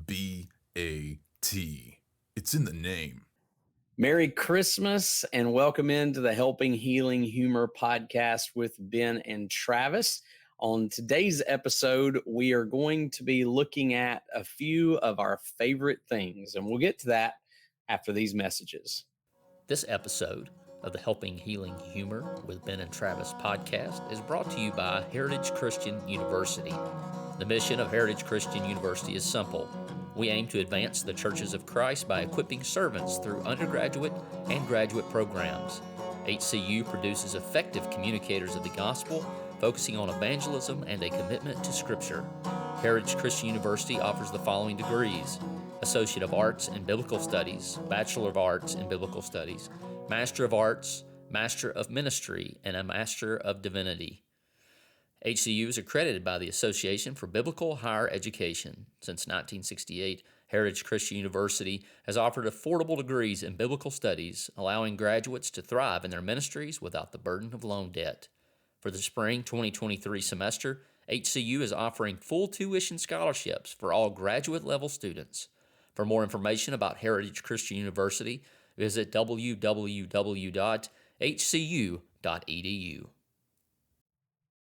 B-A-T. It's in the name. Merry Christmas and welcome into the Helping Healing Humor podcast with Ben and Travis. On today's episode, we are going to be looking at a few of our favorite things, and we'll get to that after these messages. This episode of the Helping Healing Humor with Ben and Travis podcast is brought to you by Heritage Christian University. The mission of Heritage Christian University is simple. We aim to advance the churches of Christ by equipping servants through undergraduate and graduate programs. HCU produces effective communicators of the gospel, focusing on evangelism and a commitment to Scripture. Heritage Christian University offers the following degrees: Associate of Arts in Biblical Studies, Bachelor of Arts in Biblical Studies, Master of Arts, Master of Ministry, and a Master of Divinity. HCU is accredited by the Association for Biblical Higher Education. Since 1968, Heritage Christian University has offered affordable degrees in biblical studies, allowing graduates to thrive in their ministries without the burden of loan debt. For the spring 2023 semester, HCU is offering full tuition scholarships for all graduate-level students. For more information about Heritage Christian University, visit www.hcu.edu.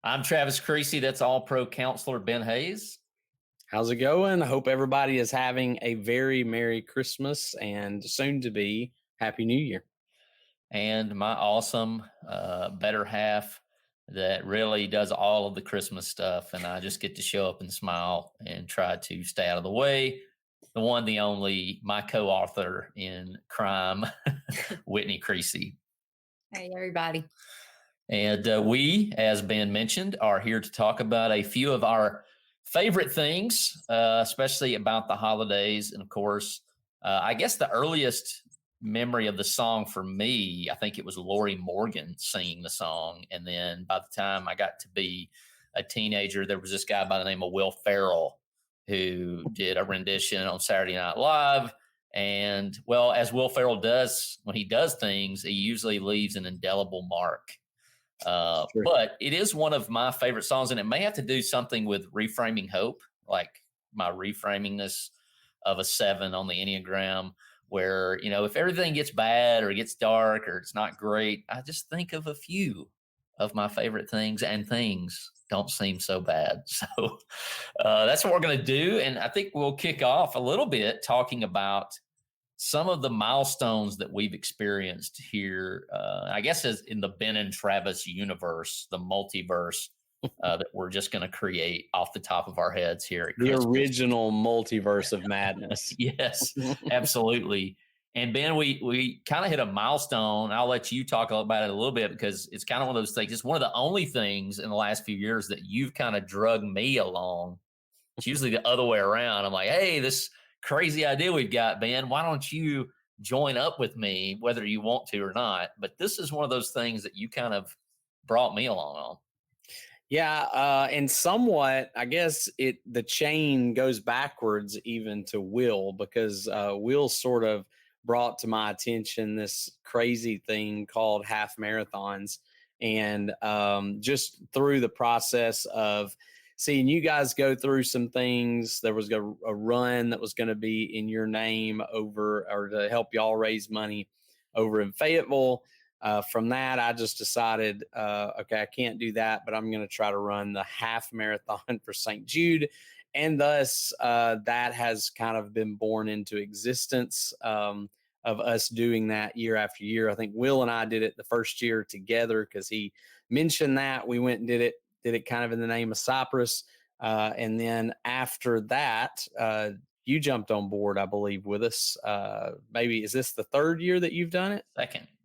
I'm Travis Creasy. That's All-Pro Counselor Ben Hayes. How's it going? I hope everybody is having a very Merry Christmas and soon to be Happy New Year. And my awesome better half that really does all of the Christmas stuff, and I just get to show up and smile and try to stay out of the way. The one, the only, my co-author in crime, Whitney Creasy. Hey, everybody. And we, as Ben mentioned, are here to talk about a few of our favorite things, especially about the holidays. And of course, I guess the earliest memory of the song for me, I think it was Lori Morgan singing the song. And then by the time I got to be a teenager, there was this guy by the name of Will Ferrell who did a rendition on Saturday Night Live. And well, as Will Ferrell does, when he does things, he usually leaves an indelible mark. Sure. But it is one of my favorite songs, and it may have to do something with Reframing Hope, like my reframingness of a 7 on the Enneagram, where, you know, if everything gets bad or gets dark or it's not great, I just think of a few of my favorite things, and things don't seem so bad. So that's what we're going to do. And I think we'll kick off a little bit talking about some of the milestones that we've experienced here, I guess as in the Ben and Travis universe, the multiverse that we're just going to create off the top of our heads here at Christmas. The original multiverse of madness. Yes, absolutely. And Ben, we kind of hit a milestone. I'll let you talk about it a little bit because it's kind of one of those things. It's one of the only things in the last few years that you've kind of drugged me along. It's usually the other way around. I'm like, hey, this crazy idea we've got, Ben, why don't you join up with me, whether you want to or not? But this is one of those things that you kind of brought me along on. Yeah, and somewhat, I guess the chain goes backwards even to Will, because Will sort of brought to my attention this crazy thing called half marathons. And just through the process of seeing you guys go through some things, there was a run that was going to be in your name over, or to help y'all raise money over in Fayetteville. From that, I just decided, okay, I can't do that, but I'm going to try to run the half marathon for St. Jude. And thus, that has kind of been born into existence of us doing that year after year. I think Will and I did it the first year together because he mentioned that. We went and did it kind of in the name of Cyprus. And then after that, you jumped on board, I believe, with us. Maybe, is this the third year that you've done it?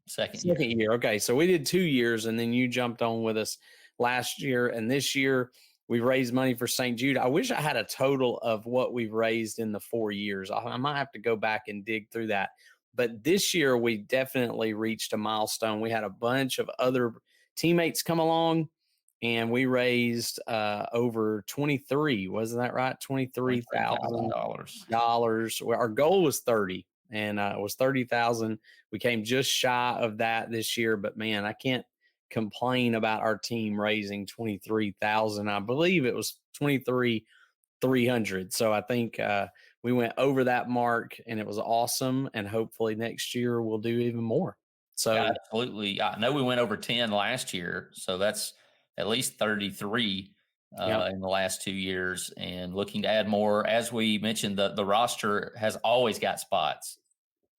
Second year. Okay. So we did 2 years, and then you jumped on with us last year. And this year we raised money for St. Jude. I wish I had a total of what we've raised in the 4 years. I might have to go back and dig through that. But this year we definitely reached a milestone. We had a bunch of other teammates come along, and we raised over 23. Wasn't that right? $23,000. Our goal was 30, and it was 30,000. We came just shy of that this year, but man, I can't complain about our team raising 23,000. I believe it was 23,300. So I think we went over that mark, and it was awesome. And hopefully next year we'll do even more. So absolutely. I know we went over 10 last year, so that's at least 33 in the last 2 years, and looking to add more. As we mentioned, the roster has always got spots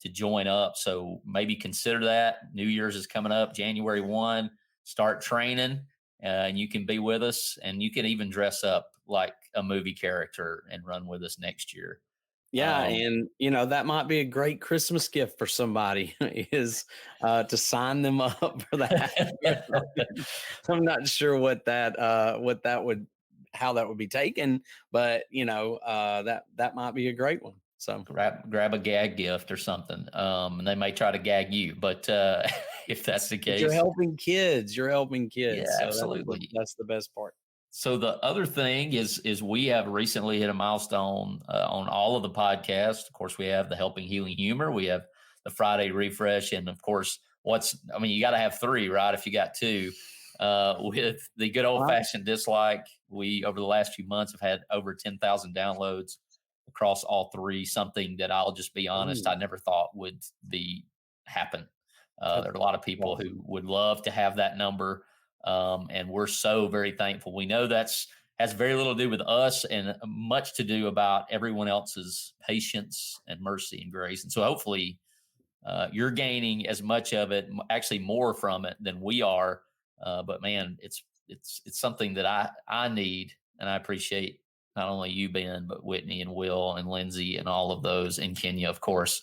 to join up, so maybe consider that. New Year's is coming up, January 1. Start training, and you can be with us, and you can even dress up like a movie character and run with us next year. yeah, and that might be a great Christmas gift for somebody is to sign them up for that. I'm not sure what that would how that would be taken, but that might be a great one. So grab a gag gift or something, and they may try to gag you, but if that's the but you're case, helping kids. You're helping yeah, kids. So absolutely. that's the best part. So the other thing is we have recently hit a milestone on all of the podcasts. Of course, we have the Helping Healing Humor, we have the Friday Refresh, and of course, you got to have 3, right? If you got 2, with the good old fashioned dislike, we over the last few months have had over 10,000 downloads across all 3. Something that I'll just be honest, I never thought would happen. There are a lot of people who would love to have that number. And we're so very thankful. We know has very little to do with us and much to do about everyone else's patience and mercy and grace. And so hopefully you're gaining as much of it, actually more from it than we are. But man, it's something that I need, and I appreciate not only you, Ben, but Whitney and Will and Lindsay and all of those in Kenya, of course,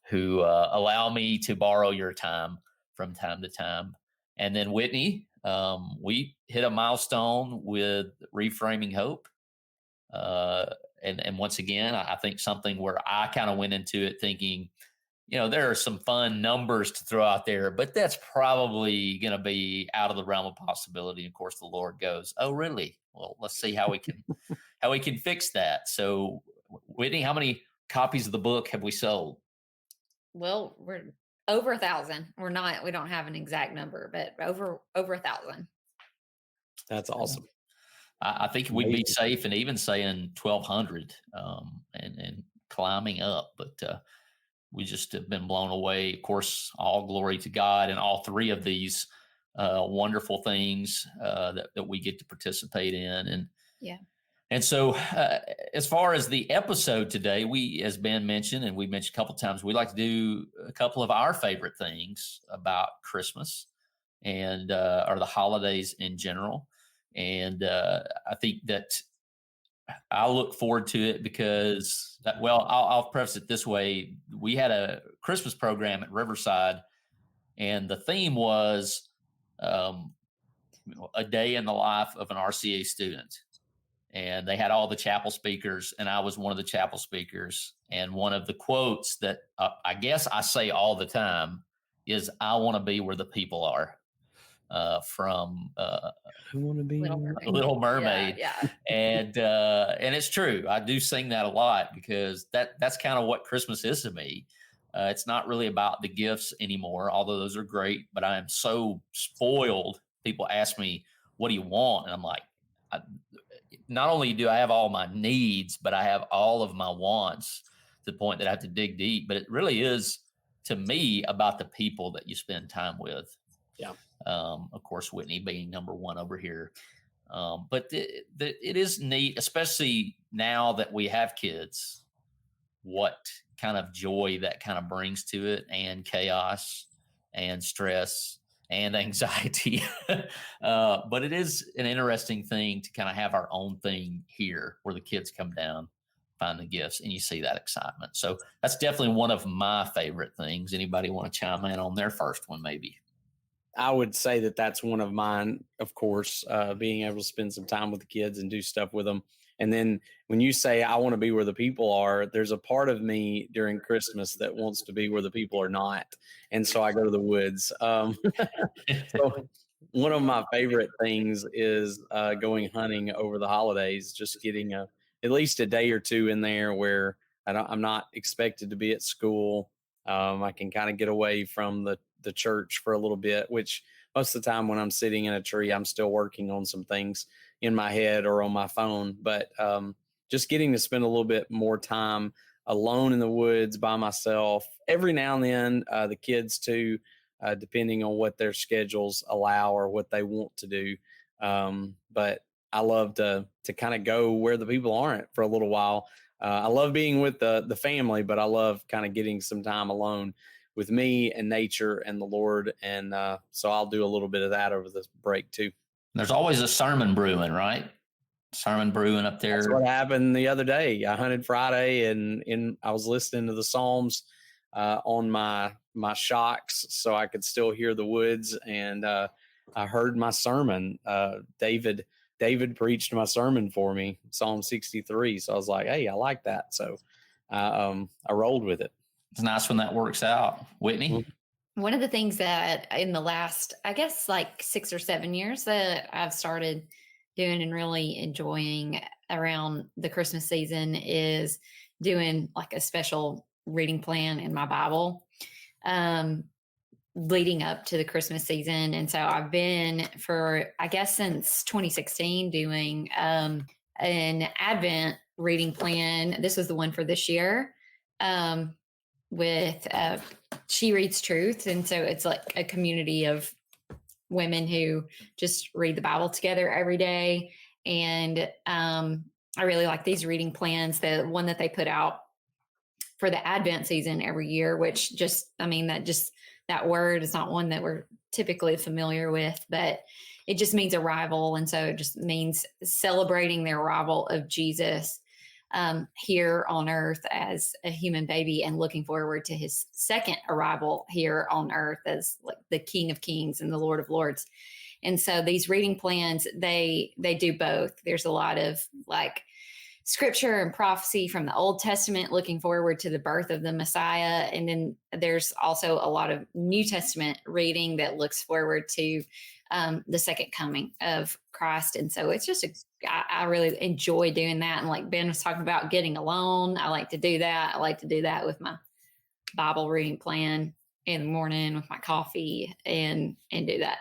who allow me to borrow your time from time to time. And then Whitney, we hit a milestone with Reframing Hope. And once again, I think something where I kind of went into it thinking, there are some fun numbers to throw out there, but that's probably going to be out of the realm of possibility. Of course, the Lord goes, "Oh, really? Well, let's see how we can fix that." So, Whitney, how many copies of the book have we sold? Well, we're over 1,000. We don't have an exact number, but over 1,000. That's awesome. I think we'd be safe and even saying 1,200 and climbing up, but we just have been blown away. Of course, all glory to God and all 3 of these wonderful things that we get to participate in. And yeah. And so, as far as the episode today, we, as Ben mentioned, and we mentioned a couple of times, we like to do a couple of our favorite things about Christmas and or the holidays in general. And I think that I look forward to it because, I'll preface it this way: we had a Christmas program at Riverside, and the theme was a day in the life of an RCA student. And they had all the chapel speakers, and I was one of the chapel speakers. And one of the quotes that I guess I say all the time is, "I want to be where the people are," from I want to be Little Mermaid. Yeah. And it's true. I do sing that a lot because that's kind of what Christmas is to me. It's not really about the gifts anymore, although those are great. But I am so spoiled. People ask me, "What do you want?" And I'm like, not only do I have all my needs, but I have all of my wants, to the point that I have to dig deep. But it really is, to me, about the people that you spend time with. Yeah. Of course, Whitney being number one over here. But it is neat, especially now that we have kids, what kind of joy that kind of brings to it, and chaos and stress and anxiety. But it is an interesting thing to kind of have our own thing here where the kids come down, find the gifts, and you see that excitement. So that's definitely one of my favorite things. Anybody want to chime in on their first one, maybe? I would say that that's one of mine, of course, being able to spend some time with the kids and do stuff with them. And then when you say, "I want to be where the people are," there's a part of me during Christmas that wants to be where the people are not. And so I go to the woods. So one of my favorite things is going hunting over the holidays, just getting at least a day or two in there where I'm not expected to be at school. I can kind of get away from the church for a little bit, which most of the time when I'm sitting in a tree, I'm still working on some things in my head or on my phone. But just getting to spend a little bit more time alone in the woods by myself. Every now and then, the kids too, depending on what their schedules allow or what they want to do. But I love to kind of go where the people aren't for a little while. I love being with the family, but I love kind of getting some time alone with me and nature and the Lord. And so I'll do a little bit of that over this break too. There's always a sermon brewing, right? Sermon brewing up there. That's what happened the other day. I hunted Friday, and I was listening to the Psalms on my shocks, so I could still hear the woods. And I heard my sermon. David preached my sermon for me, Psalm 63. So I was like, hey, I like that. So I rolled with it. It's nice when that works out. Whitney? Mm-hmm. One of the things that in the last, I guess, like 6 or 7 years that I've started doing and really enjoying around the Christmas season is doing like a special reading plan in my Bible leading up to the Christmas season. And so I've been for, I guess, since 2016 doing an Advent reading plan. This was the one for this year with She Reads Truth. And so it's like a community of women who just read the Bible together every day. And I really like these reading plans. The one that they put out for the Advent season every year, which just, I mean, that word is not one that we're typically familiar with, but it just means arrival. And so it just means celebrating the arrival of Jesus here on earth as a human baby and looking forward to his second arrival here on earth as like the King of Kings and the Lord of Lords. And so these reading plans, they do both. There's a lot of like scripture and prophecy from the Old Testament, looking forward to the birth of the Messiah. And then there's also a lot of New Testament reading that looks forward to the second coming of Christ. And so it's just, I really enjoy doing that. And like Ben was talking about getting alone, I like to do that. I like to do that with my Bible reading plan in the morning with my coffee and do that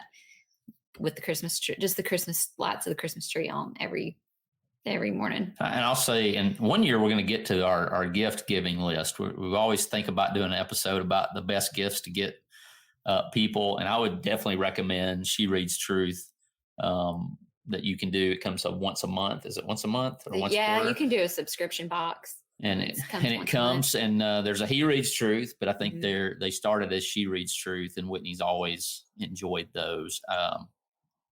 with the Christmas tree, just the Christmas lights of the Christmas tree on every morning. And I'll say, and one year we're going to get to our gift giving list. We always think about doing an episode about the best gifts to get people. And I would definitely recommend She Reads Truth that you can do. It comes up once a month. Is it once a month or once a quarter? You can do a subscription box. And it comes and there's a He Reads Truth, but I think they started as She Reads Truth, and Whitney's always enjoyed those.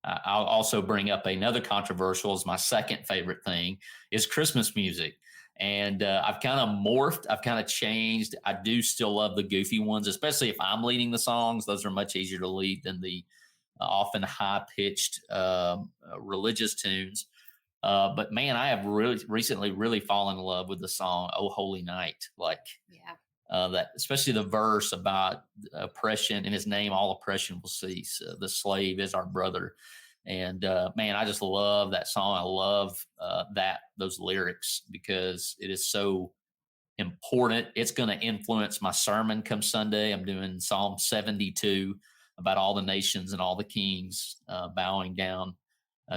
I'll also bring up another controversial, is my second favorite thing, is Christmas music. And I've kind of morphed. I've kind of changed. I do still love the goofy ones, especially if I'm leading the songs. Those are much easier to lead than the often high-pitched religious tunes. But man, I have recently really fallen in love with the song "Oh Holy Night." That, especially the verse about oppression. In his name, all oppression will cease. The slave is our brother. And man, I just love that song. I love those lyrics because it is so important. It's going to influence my sermon come Sunday. I'm doing Psalm 72 about all the nations and all the kings bowing down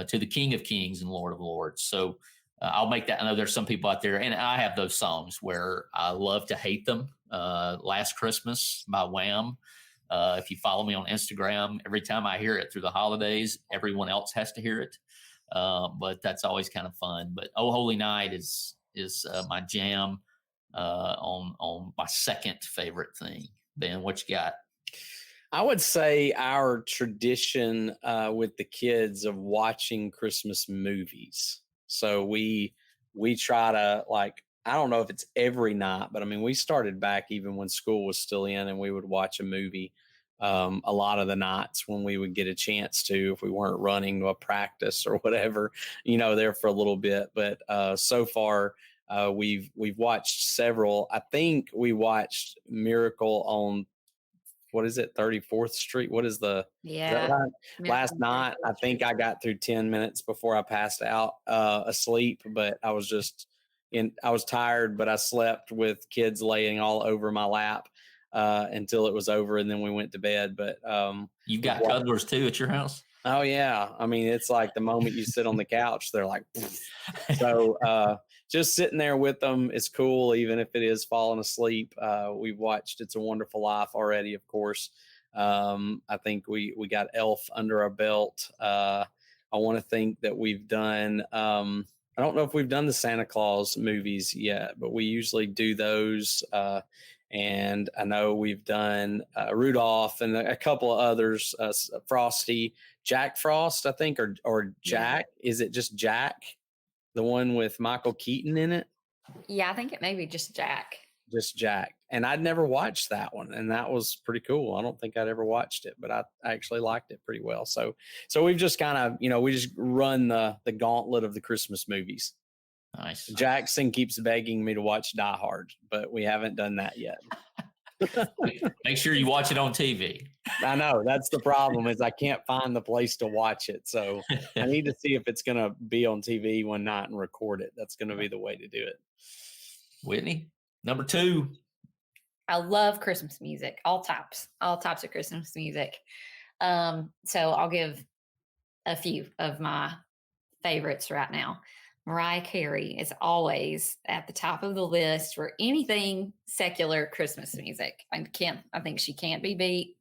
to the King of Kings and Lord of Lords. So I'll make that. I know there's some people out there, and I have those songs where I love to hate them. Last Christmas by Wham. If you follow me on Instagram, every time I hear it through the holidays, everyone else has to hear it. But that's always kind of fun. But Oh Holy Night is my jam on my second favorite thing. Ben, what you got? I would say our tradition with the kids of watching Christmas movies. So we try to, like, I don't know if it's every night, but I mean, we started back even when school was still in, and we would watch a movie a lot of the nights when we would get a chance to, if we weren't running to a practice or whatever, there for a little bit. But so far, we've watched several. I think we watched Miracle on, what is it, 34th Street? What is the last night? I think I got through 10 minutes before I passed out asleep, but I was tired, but I slept with kids laying all over my lap until it was over, and then we went to bed. But you've got cuddlers too at your house? Oh yeah, I mean, it's like the moment you sit on the couch, they're like, so just sitting there with them is cool, even if it is falling asleep. We've watched It's a Wonderful Life already, of course. I think we got Elf under our belt. I want to think that we've done. I don't know if we've done the Santa Claus movies yet, but we usually do those. And I know we've done Rudolph and a couple of others, Frosty, Jack Frost, I think, or Jack. Yeah. Is it just Jack? The one with Michael Keaton in it? Yeah, I think it may be just Jack. Just Jack. And I'd never watched that one, and that was pretty cool. I don't think I'd ever watched it, but I actually liked it pretty well. So we've just kind of, we just run the gauntlet of the Christmas movies. Nice. Jackson keeps begging me to watch Die Hard, but we haven't done that yet. Make sure you watch it on TV. I know that's the problem is I can't find the place to watch it. So I need to see if it's going to be on TV one night and record it. That's going to be the way to do it. Whitney, number 2. I love Christmas music, all types of Christmas music. So I'll give a few of my favorites right now. Mariah Carey is always at the top of the list for anything secular Christmas music. I think she can't be beat.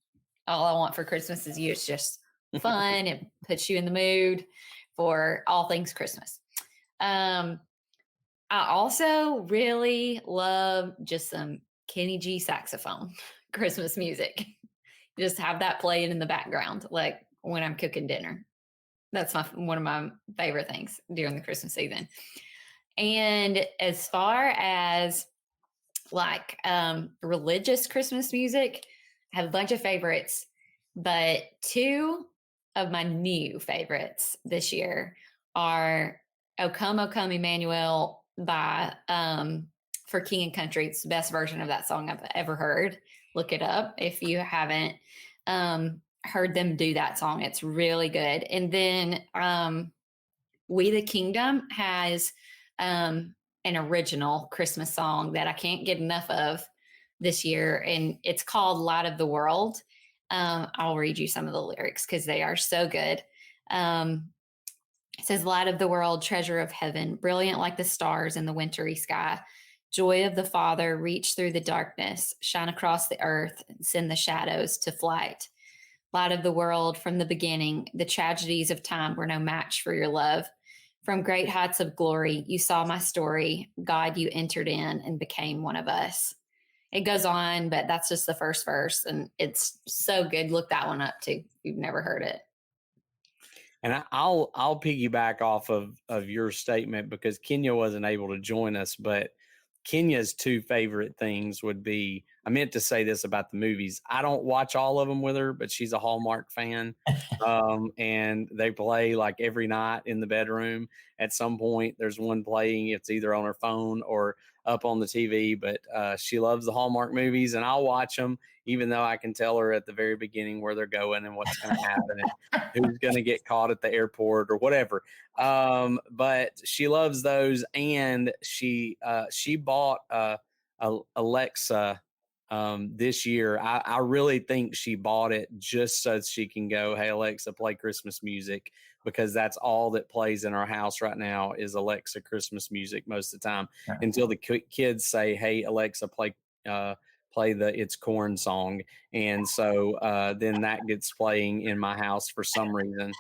All I Want for Christmas Is You. It's just fun. It puts you in the mood for all things Christmas. I also really love just some Kenny G saxophone Christmas music. Just have that playing in the background, like when I'm cooking dinner. That's one of my favorite things during the Christmas season. And as far as like religious Christmas music, I have a bunch of favorites, but 2 of my new favorites this year are O Come, Emmanuel by For King and Country. It's the best version of that song I've ever heard. Look it up if you haven't heard them do that song. It's really good. And then We the Kingdom has an original Christmas song that I can't get enough of this year, and it's called Light of the World. I'll read you some of the lyrics because they are so good. It says, Light of the world, treasure of heaven, brilliant like the stars in the wintry sky, joy of the Father, reach through the darkness, shine across the earth, send the shadows to flight. Light of the world, from the beginning, the tragedies of time were no match for your love. From great heights of glory, you saw my story. God, you entered in and became one of us. It goes on, but that's just the first verse, and it's so good. Look that one up too if you've never heard it. And I'll piggyback off of your statement because Kenya wasn't able to join us, but Kenya's 2 favorite things would be, I meant to say this about the movies. I don't watch all of them with her, but she's a Hallmark fan. And they play like every night in the bedroom. At some point, there's one playing. It's either on her phone or up on the TV, but she loves the Hallmark movies, and I'll watch them, even though I can tell her at the very beginning where they're going and what's going to happen and who's going to get caught at the airport or whatever. But she loves those, and she bought Alexa this year. I really think she bought it just so she can go, hey, Alexa, play Christmas music, because that's all that plays in our house right now is Alexa Christmas music most of the time, until the kids say, hey, Alexa, play the It's Corn song. And so then that gets playing in my house for some reason.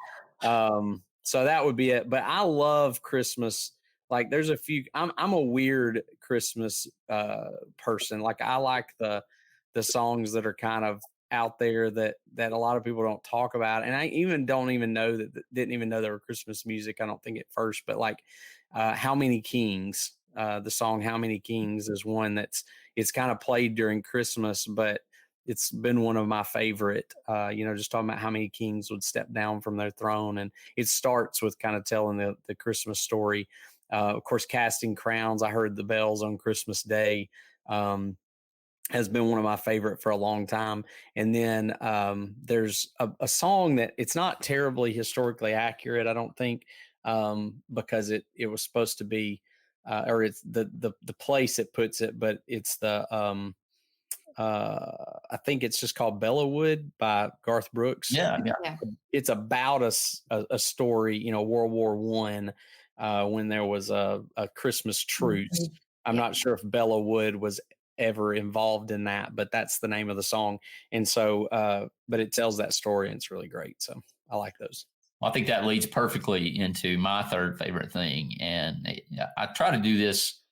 So that would be it. But I love Christmas. Like there's a few, I'm a weird Christmas person. Like I like the songs that are kind of out there that a lot of people don't talk about. And I didn't even know they were Christmas music. I don't think at first, but like How Many Kings, the song How Many Kings is one it's kind of played during Christmas, but it's been one of my favorite, just talking about how many kings would step down from their throne. And it starts with kind of telling the Christmas story. Of course, Casting Crowns, I Heard the Bells on Christmas Day, has been one of my favorite for a long time. And then there's a song that it's not terribly historically accurate, I don't think, because it was supposed to be, or it's the place it puts it, but it's I think it's just called Bellawood by Garth Brooks. Yeah. It's about a story, World War I, when there was a Christmas truce. Mhm. I'm Yeah. not sure if Bella Wood was ever involved in that, but that's the name of the song. And so, but it tells that story and it's really great. So I like those. Well, I think that leads perfectly into my third favorite thing. And I try to do this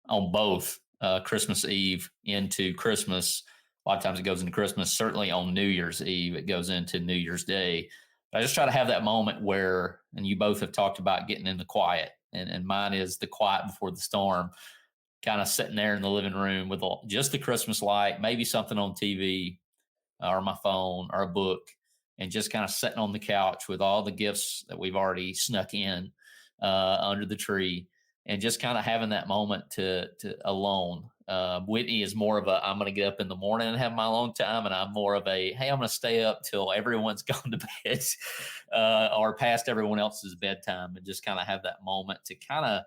on both Christmas Eve into Christmas. A lot of times it goes into Christmas. Certainly on New Year's Eve, it goes into New Year's Day. But I just try to have that moment where, and you both have talked about getting in the quiet, and mine is the quiet before the storm, kind of sitting there in the living room with just the Christmas light, maybe something on TV or my phone or a book, and just kind of sitting on the couch with all the gifts that we've already snuck in under the tree, and just kind of having that moment to alone. Whitney is more of a I'm going to get up in the morning and have my alone time, and I'm more of a hey, I'm going to stay up till everyone's gone to bed or past everyone else's bedtime, and just kind of have that moment to kind of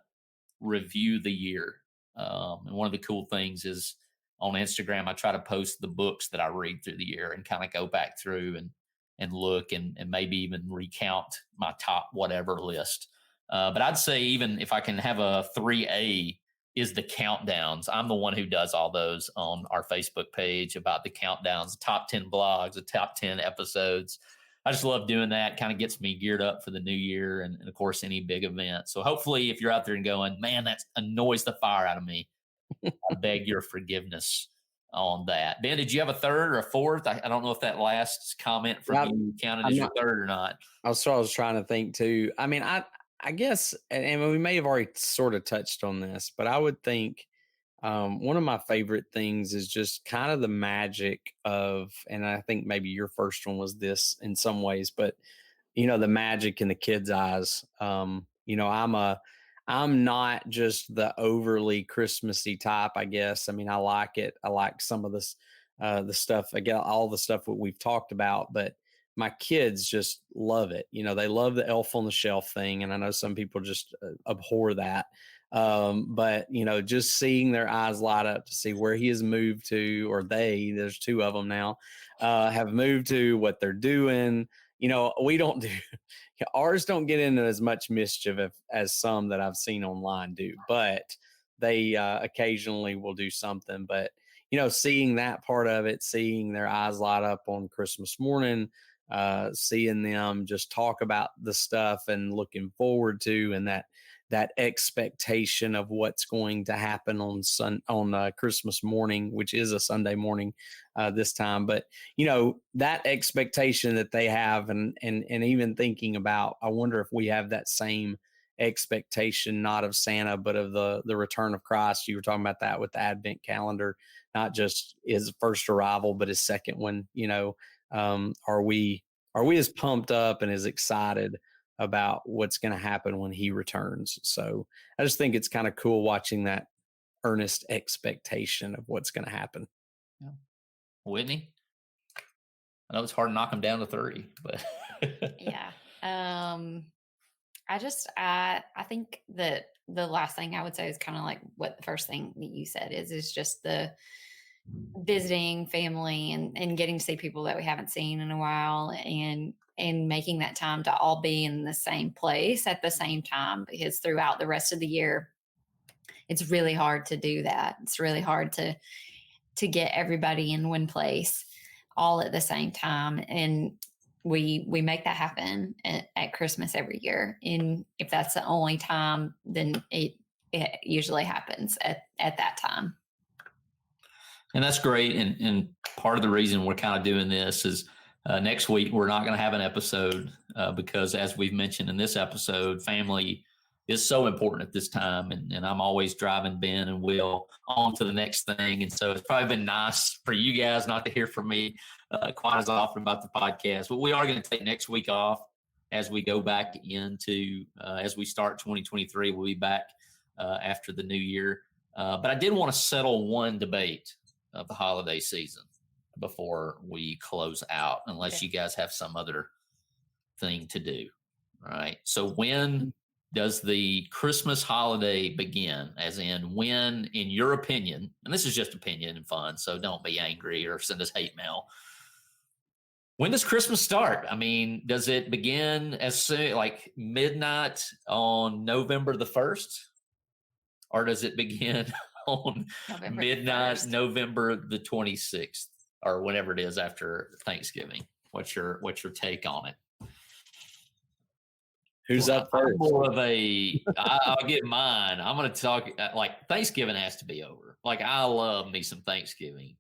review the year. And one of the cool things is on Instagram, I try to post the books that I read through the year and kind of go back through and look and maybe even recount my top whatever list. But I'd say even if I can have a 3A is the countdowns. I'm the one who does all those on our Facebook page about the countdowns, the top 10 blogs, the top 10 episodes. I just love doing that. Kind of gets me geared up for the new year and of course, any big event. So hopefully if you're out there and going, man, that annoys the fire out of me, I beg your forgiveness on that. Ben, did you have a third or a fourth? I don't know if that last comment from you counted as your third or not. I was trying to think too. I mean, I guess, and we may have already sort of touched on this, but I would think one of my favorite things is just kind of the magic of, and I think maybe your first one was this in some ways, but the magic in the kids' eyes. I'm not just the overly Christmassy type, I guess. I mean, I like it. I like some of this, the stuff, again, all the stuff that we've talked about, but my kids just love it. They love the elf on the shelf thing. And I know some people just abhor that. But just seeing their eyes light up to see where he has moved to, or there's two of them now, have moved to, what they're doing. We don't do ours don't get into as much mischief as some that I've seen online do, but they occasionally will do something. But seeing that part of it, seeing their eyes light up on Christmas morning, seeing them just talk about the stuff and looking forward to, and that expectation of what's going to happen on Christmas morning, which is a Sunday morning this time. But that expectation that they have, and even thinking about, I wonder if we have that same expectation, not of Santa, but of the return of Christ. You were talking about that with the Advent calendar, not just his first arrival, but his second one. Are we as pumped up and as excited about what's going to happen when he returns? So I just think it's kind of cool watching that earnest expectation of what's going to happen. Yeah. Whitney, I know it's hard to knock him down to 30, but yeah. I think that the last thing I would say is kind of like what the first thing that you said is just the visiting family and getting to see people that we haven't seen in a while, and making that time to all be in the same place at the same time, because throughout the rest of the year, it's really hard to do that. It's really hard to get everybody in one place all at the same time. And we make that happen at Christmas every year. And if that's the only time, then it usually happens at that time. And that's great. And part of the reason we're kind of doing this is next week, we're not going to have an episode because, as we've mentioned in this episode, family is so important at this time. And I'm always driving Ben and Will on to the next thing. And so it's probably been nice for you guys not to hear from me quite as often about the podcast. But we are going to take next week off as we go back into, as we start 2023. We'll be back after the new year. But I did want to settle one debate of the holiday season before we close out, unless you guys have some other thing to do. All right. So when does the Christmas holiday begin? As in, when, in your opinion, and this is just opinion and fun, so don't be angry or send us hate mail. When does Christmas start? I mean, does it begin as soon like midnight on November the 1st? Or does it begin on November midnight 1st. November the 26th or whenever it is after Thanksgiving? What's your take on it? Who's up I'm first? more of I'll get mine. I'm going to talk like Thanksgiving has to be over. Like I love me some Thanksgiving.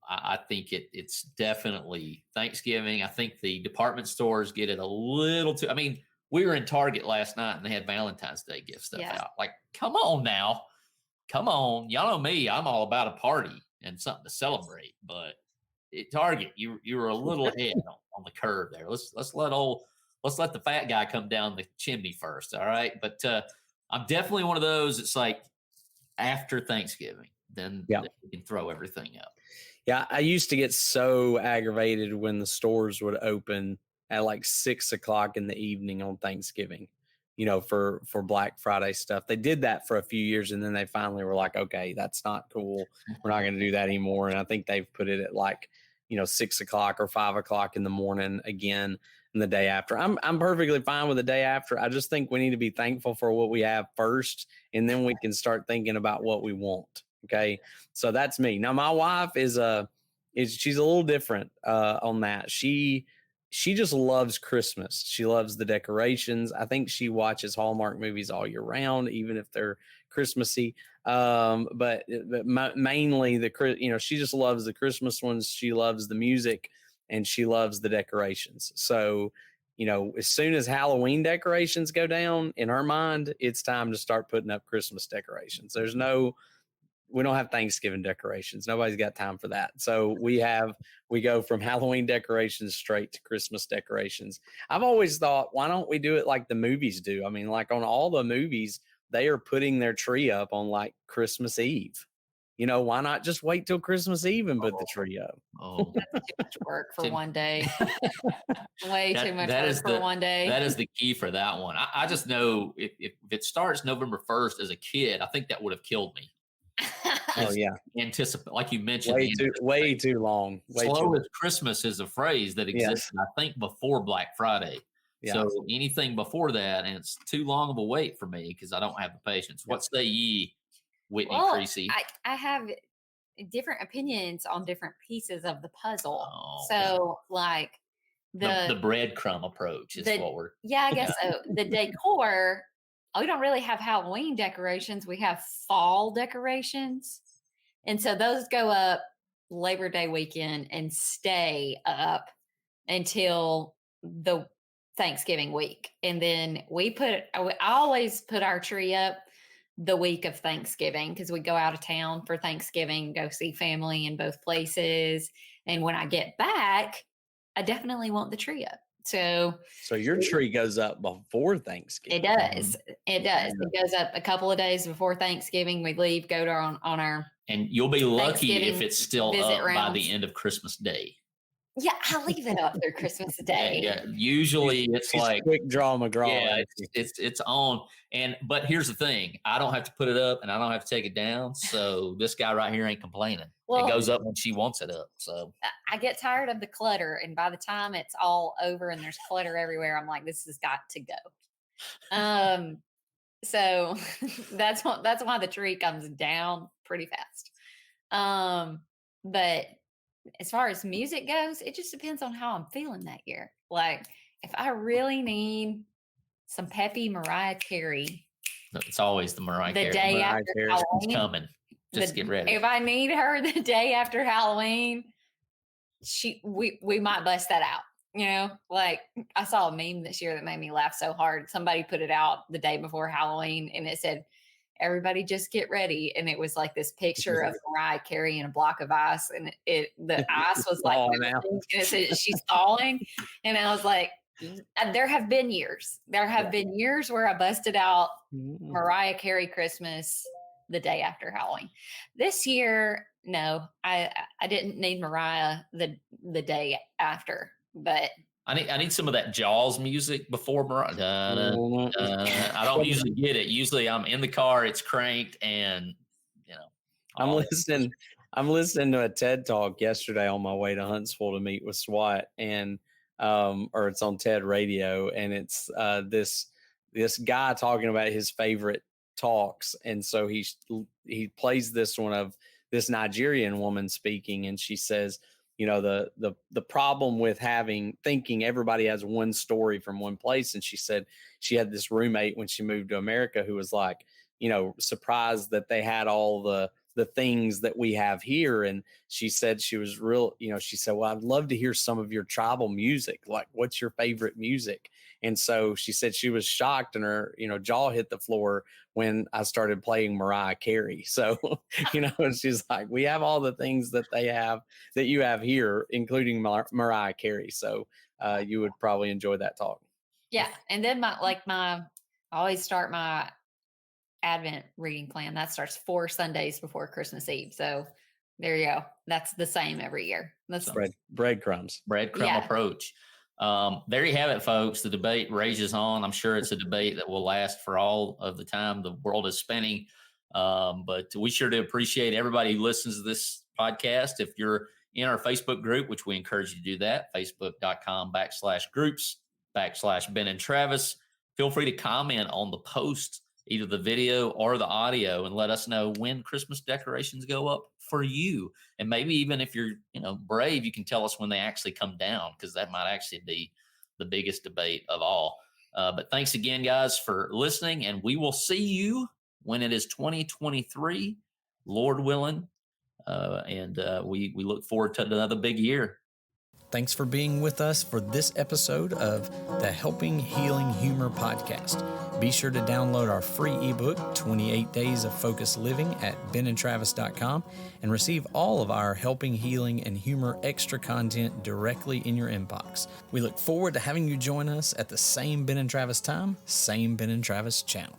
I think it's definitely Thanksgiving. I think the department stores get it a little too. I mean, we were in Target last night and they had Valentine's Day gift stuff out. Like, come on now. Come on. Y'all know me. I'm all about a party and something to celebrate. But at Target, you were a little ahead on the curve there. Let's let the fat guy come down the chimney first. All right. But I'm definitely one of those. It's like after Thanksgiving, then we can throw everything up. Yeah. I used to get so aggravated when the stores would open at like 6 o'clock in the evening on Thanksgiving, for Black Friday stuff. They did that for a few years and then they finally were like, okay, that's not cool. We're not going to do that anymore. And I think they've put it at like, 6 o'clock or 5 o'clock in the morning again. And the day after, I'm perfectly fine with the day after. I just think we need to be thankful for what we have first, and then we can start thinking about what we want. Okay. So that's me. Now, my wife she's a little different on that. She just loves Christmas. She loves the decorations. I think she watches Hallmark movies all year round, even if they're Christmassy. But mainly she just loves the Christmas ones. She loves the music and she loves the decorations. So, as soon as Halloween decorations go down in her mind, it's time to start putting up Christmas decorations. We don't have Thanksgiving decorations. Nobody's got time for that. So we go from Halloween decorations straight to Christmas decorations. I've always thought, why don't we do it like the movies do? I mean, like on all the movies, they are putting their tree up on like Christmas Eve. Why not just wait till Christmas Eve and put the tree up? Oh, that's too much work for one day. Way too much work for one day. That is the key for that one. I just know if it starts November 1st as a kid, I think that would have killed me. Oh yeah, anticipate like you mentioned, way too long. Slow as Christmas is a phrase that existed, I think, before Black Friday. Yeah. So anything before that, and it's too long of a wait for me because I don't have the patience. What say ye, Whitney Creasy? I have different opinions on different pieces of the puzzle. So like the breadcrumb approach is what we're. Yeah, I guess so. The decor. We don't really have Halloween decorations. We have fall decorations. And so those go up Labor Day weekend and stay up until the Thanksgiving week. And then I always put our tree up the week of Thanksgiving because we go out of town for Thanksgiving, go see family in both places. And when I get back, I definitely want the tree up. So your tree goes up before Thanksgiving. It does. It does. It goes up a couple of days before Thanksgiving. We leave, go to on our. And you'll be lucky if it's still up by the end of Christmas Day. Yeah, I leave it up through Christmas Day. Yeah. Usually it's like quick draw McGraw. Yeah, it's on. But here's the thing: I don't have to put it up, and I don't have to take it down. So this guy right here ain't complaining. Well, it goes up when she wants it up. So I get tired of the clutter, and by the time it's all over and there's clutter everywhere, I'm like, this has got to go. So that's why the tree comes down pretty fast. But as far as music goes, it just depends on how I'm feeling that year. Like if I really need some peppy Mariah Carey. It's always the Mariah Carey. The day after Halloween. It's coming. Just get ready. If I need her the day after Halloween, we might bust that out. Like I saw a meme this year that made me laugh so hard. Somebody put it out the day before Halloween and it said, everybody just get ready. And it was like this picture of Mariah Carey in a block of ice. And the ice was like, and it said she's thawing. And I was like, there have been years where I busted out Mariah Carey Christmas the day after Halloween. This year, no, I didn't need Mariah the day after, but I need some of that Jaws music before Mariah. I don't usually get it. Usually I'm in the car, it's cranked, and I'm I'm listening to a TED talk yesterday on my way to Huntsville to meet with SWAT, and or it's on TED Radio, and it's this guy talking about his favorite talks, and so he plays this one of this Nigerian woman speaking, and she says, the problem with thinking everybody has one story from one place, and she said she had this roommate when she moved to America who was like, surprised that they had all the things that we have here. And she said she was she said, well, I'd love to hear some of your tribal music. Like, what's your favorite music? And so she said she was shocked and her, jaw hit the floor when I started playing Mariah Carey. So, she's like, we have all the things that you have here, including Mariah Carey. So you would probably enjoy that talk. Yeah. And then I always start my Advent reading plan. That starts 4 Sundays before Christmas Eve. So there you go. That's the same every year. That's breadcrumbs. Breadcrumb approach. There you have it, folks. The debate rages on. I'm sure it's a debate that will last for all of the time the world is spinning. But we sure do appreciate everybody who listens to this podcast. If you're in our Facebook group, which we encourage you to do that, facebook.com/groups/Ben and Travis. Feel free to comment on the post, either the video or the audio, and let us know when Christmas decorations go up for you. And maybe even if you're, brave, you can tell us when they actually come down, because that might actually be the biggest debate of all. But thanks again, guys, for listening, and we will see you when it is 2023, Lord willing. And we look forward to another big year. Thanks for being with us for this episode of the Helping Healing Humor podcast. Be sure to download our free ebook, 28 Days of Focused Living, at benandtravis.com and receive all of our Helping Healing and Humor extra content directly in your inbox. We look forward to having you join us at the same Ben and Travis time, same Ben and Travis channel.